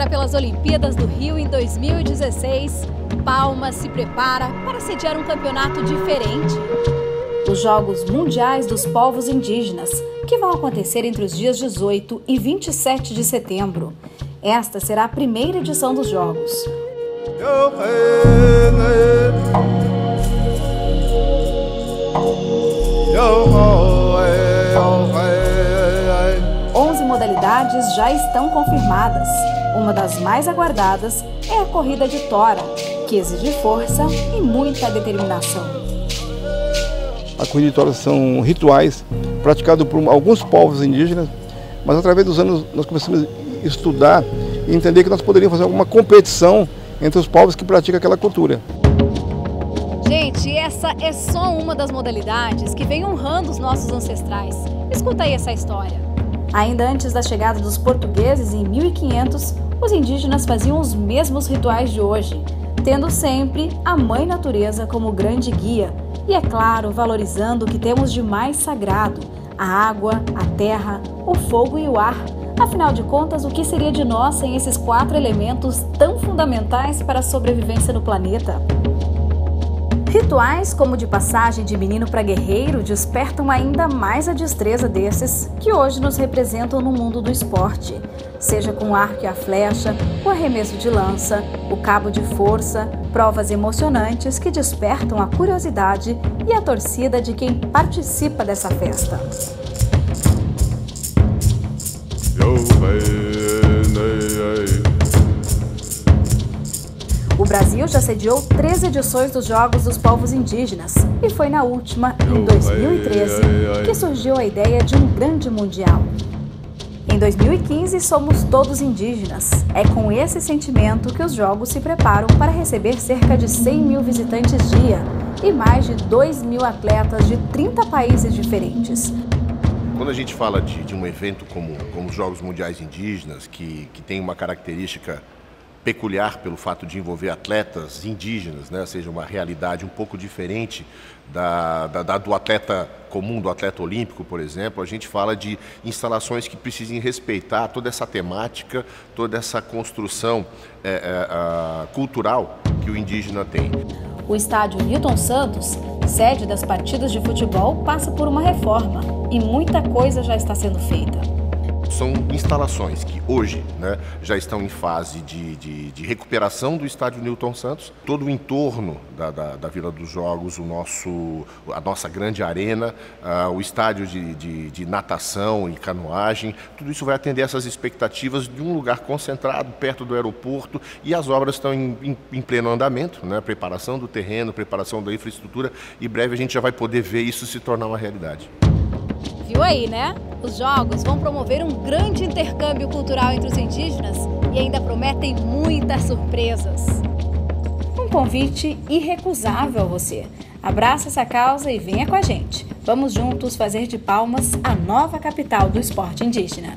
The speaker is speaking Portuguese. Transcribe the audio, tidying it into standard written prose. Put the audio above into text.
Pelas Olimpíadas do Rio em 2016, Palmas se prepara para sediar um campeonato diferente. Os Jogos Mundiais dos Povos Indígenas, que vão acontecer entre os dias 18 e 27 de setembro. Esta será a primeira edição dos Jogos. 11 modalidades já estão confirmadas. Uma das mais aguardadas é a corrida de tora, que exige força e muita determinação. A corrida de tora são rituais praticados por alguns povos indígenas, mas através dos anos nós começamos a estudar e entender que nós poderíamos fazer alguma competição entre os povos que praticam aquela cultura. Gente, essa é só uma das modalidades que vem honrando os nossos ancestrais. Escuta aí essa história. Ainda antes da chegada dos portugueses em 1500, os indígenas faziam os mesmos rituais de hoje, tendo sempre a Mãe Natureza como grande guia e, é claro, valorizando o que temos de mais sagrado, a água, a terra, o fogo e o ar. Afinal de contas, o que seria de nós sem esses 4 elementos tão fundamentais para a sobrevivência no planeta? Rituais como de passagem de menino para guerreiro despertam ainda mais a destreza desses que hoje nos representam no mundo do esporte. Seja com o arco e a flecha, o arremesso de lança, o cabo de força, provas emocionantes que despertam a curiosidade e a torcida de quem participa dessa festa. O Brasil já sediou 3 edições dos Jogos dos Povos Indígenas e foi na última, em 2013, que surgiu a ideia de um grande mundial. Em 2015, somos todos indígenas. É com esse sentimento que os Jogos se preparam para receber cerca de 100 mil visitantes dia e mais de 2 mil atletas de 30 países diferentes. Quando a gente fala de um evento como os Jogos Mundiais Indígenas, que tem uma característica peculiar pelo fato de envolver atletas indígenas, né? Ou seja, uma realidade um pouco diferente do atleta comum, do atleta olímpico, por exemplo, a gente fala de instalações que precisem respeitar toda essa temática, toda essa construção cultural que o indígena tem. O estádio Newton Santos, sede das partidas de futebol, passa por uma reforma e muita coisa já está sendo feita. São instalações que hoje, né, já estão em fase de recuperação do estádio Newton Santos. Todo o entorno da Vila dos Jogos, a nossa grande arena, o estádio de natação e canoagem, tudo isso vai atender essas expectativas de um lugar concentrado perto do aeroporto, e as obras estão em pleno andamento, né, preparação do terreno, preparação da infraestrutura, e breve a gente já vai poder ver isso se tornar uma realidade. Viu aí, né? Os Jogos vão promover um grande intercâmbio cultural entre os indígenas e ainda prometem muitas surpresas. Um convite irrecusável a você. Abraça essa causa e venha com a gente. Vamos juntos fazer de Palmas a nova capital do esporte indígena.